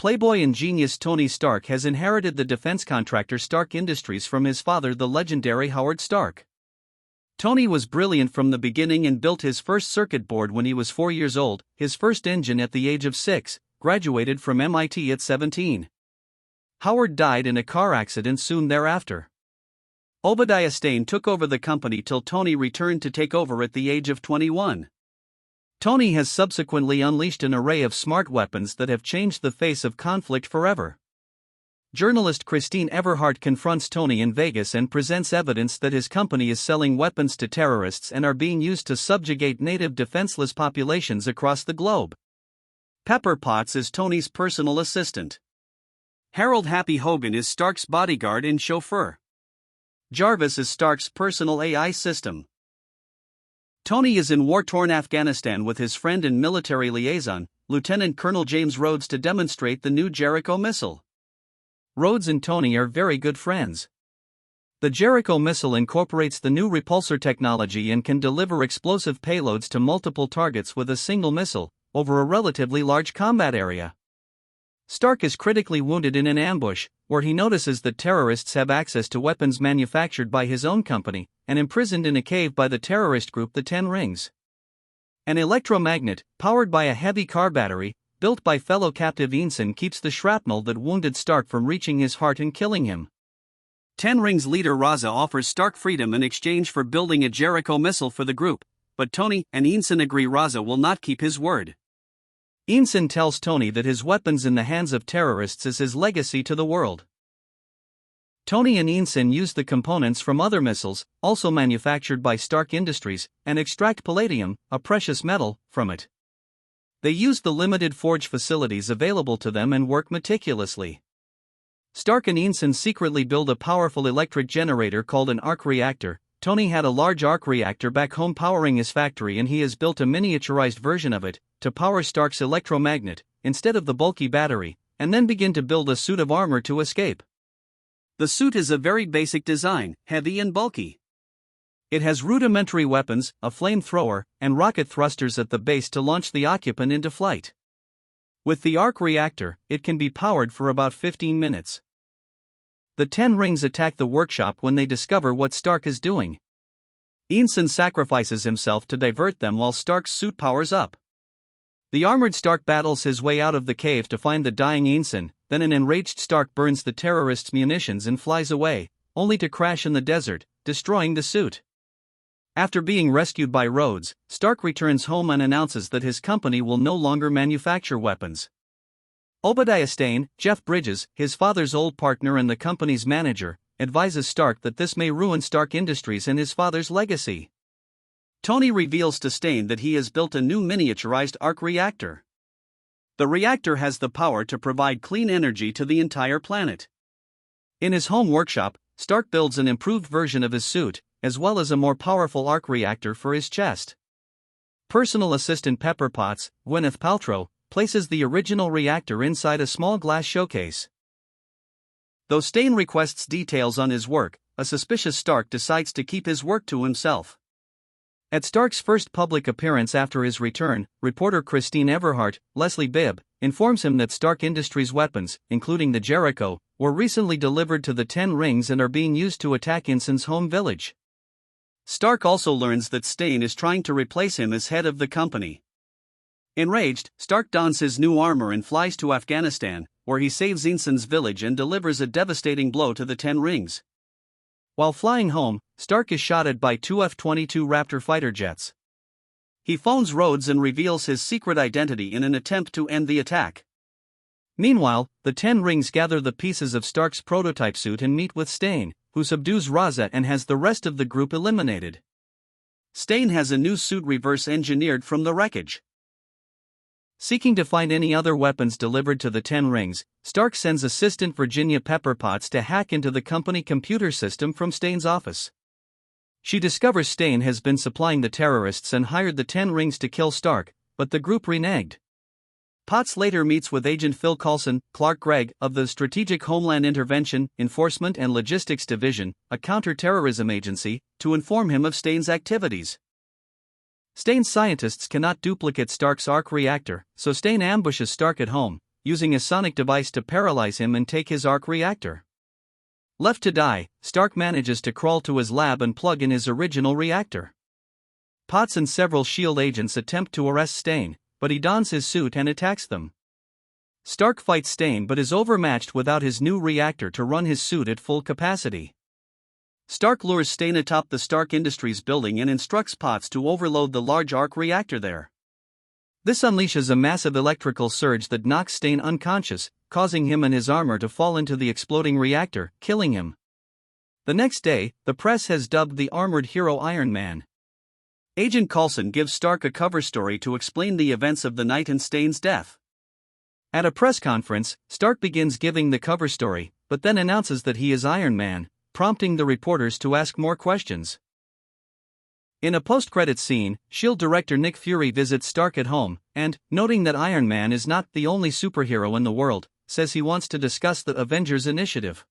playboy and genius Tony Stark has inherited the defense contractor Stark Industries from his father, the legendary Howard Stark. Tony was brilliant from the beginning and built his first circuit board when he was 4 years old, his first engine at the age of 6, graduated from MIT at 17. Howard died in a car accident soon thereafter. Obadiah Stane took over the company till Tony returned to take over at the age of 21. Tony has subsequently unleashed an array of smart weapons that have changed the face of conflict forever. Journalist Christine Everhart confronts Tony in Vegas and presents evidence that his company is selling weapons to terrorists and are being used to subjugate native defenseless populations across the globe. Pepper Potts is Tony's personal assistant. Harold Happy Hogan is Stark's bodyguard and chauffeur. Jarvis is Stark's personal AI system. Tony is in war-torn Afghanistan with his friend and military liaison, Lieutenant Colonel James Rhodes, to demonstrate the new Jericho missile. Rhodes and Tony are very good friends. The Jericho missile incorporates the new repulsor technology and can deliver explosive payloads to multiple targets with a single missile, over a relatively large combat area. Stark is critically wounded in an ambush, where he notices that terrorists have access to weapons manufactured by his own company, and imprisoned in a cave by the terrorist group the Ten Rings. An electromagnet, powered by a heavy car battery, built by fellow captive Ensign, keeps the shrapnel that wounded Stark from reaching his heart and killing him. Ten Rings leader Raza offers Stark freedom in exchange for building a Jericho missile for the group, but Tony and Ensign agree Raza will not keep his word. Ensign tells Tony that his weapons in the hands of terrorists is his legacy to the world. Tony and Ensign use the components from other missiles, also manufactured by Stark Industries, and extract palladium, a precious metal, from it. They use the limited forge facilities available to them and work meticulously. Stark and Ensign secretly build a powerful electric generator called an arc reactor. Tony had a large arc reactor back home powering his factory, and he has built a miniaturized version of it to power Stark's electromagnet, instead of the bulky battery, and then begin to build a suit of armor to escape. The suit is a very basic design, heavy and bulky. It has rudimentary weapons, a flamethrower, and rocket thrusters at the base to launch the occupant into flight. With the arc reactor, it can be powered for about 15 minutes. The Ten Rings attack the workshop when they discover what Stark is doing. Ensign sacrifices himself to divert them while Stark's suit powers up. The armored Stark battles his way out of the cave to find the dying Ensign, then an enraged Stark burns the terrorists' munitions and flies away, only to crash in the desert, destroying the suit. After being rescued by Rhodes, Stark returns home and announces that his company will no longer manufacture weapons. Obadiah Stane, Jeff Bridges, his father's old partner and the company's manager, advises Stark that this may ruin Stark Industries and his father's legacy. Tony reveals to Stane that he has built a new miniaturized arc reactor. The reactor has the power to provide clean energy to the entire planet. In his home workshop, Stark builds an improved version of his suit, as well as a more powerful arc reactor for his chest. Personal assistant Pepper Potts, Gwyneth Paltrow, places the original reactor inside a small glass showcase. Though Stane requests details on his work, a suspicious Stark decides to keep his work to himself. At Stark's first public appearance after his return, reporter Christine Everhart, Leslie Bibb, informs him that Stark Industries weapons, including the Jericho, were recently delivered to the Ten Rings and are being used to attack Ensign's home village. Stark also learns that Stane is trying to replace him as head of the company. Enraged, Stark dons his new armor and flies to Afghanistan, where he saves Ensign's village and delivers a devastating blow to the Ten Rings. While flying home, Stark is shot at by 2 F-22 Raptor fighter jets. He phones Rhodes and reveals his secret identity in an attempt to end the attack. Meanwhile, the Ten Rings gather the pieces of Stark's prototype suit and meet with Stane, who subdues Raza and has the rest of the group eliminated. Stane has a new suit reverse-engineered from the wreckage. Seeking to find any other weapons delivered to the Ten Rings, Stark sends assistant Virginia Pepper Potts to hack into the company computer system from Stane's office. She discovers Stane has been supplying the terrorists and hired the Ten Rings to kill Stark, but the group reneged. Potts later meets with Agent Phil Coulson, Clark Gregg, of the Strategic Homeland Intervention, Enforcement and Logistics Division, a counter-terrorism agency, to inform him of Stane's activities. Stane's scientists cannot duplicate Stark's arc reactor, so Stane ambushes Stark at home, using a sonic device to paralyze him and take his arc reactor. Left to die, Stark manages to crawl to his lab and plug in his original reactor. Potts and several S.H.I.E.L.D. agents attempt to arrest Stain, but he dons his suit and attacks them. Stark fights Stain but is overmatched without his new reactor to run his suit at full capacity. Stark lures Stain atop the Stark Industries building and instructs Potts to overload the large arc reactor there. This unleashes a massive electrical surge that knocks Stain unconscious, causing him and his armor to fall into the exploding reactor, killing him. The next day, the press has dubbed the armored hero Iron Man. Agent Coulson gives Stark a cover story to explain the events of the night and Stain's death. At a press conference, Stark begins giving the cover story, but then announces that he is Iron Man, prompting the reporters to ask more questions. In a post-credits scene, S.H.I.E.L.D. director Nick Fury visits Stark at home, and, noting that Iron Man is not the only superhero in the world, says he wants to discuss the Avengers Initiative.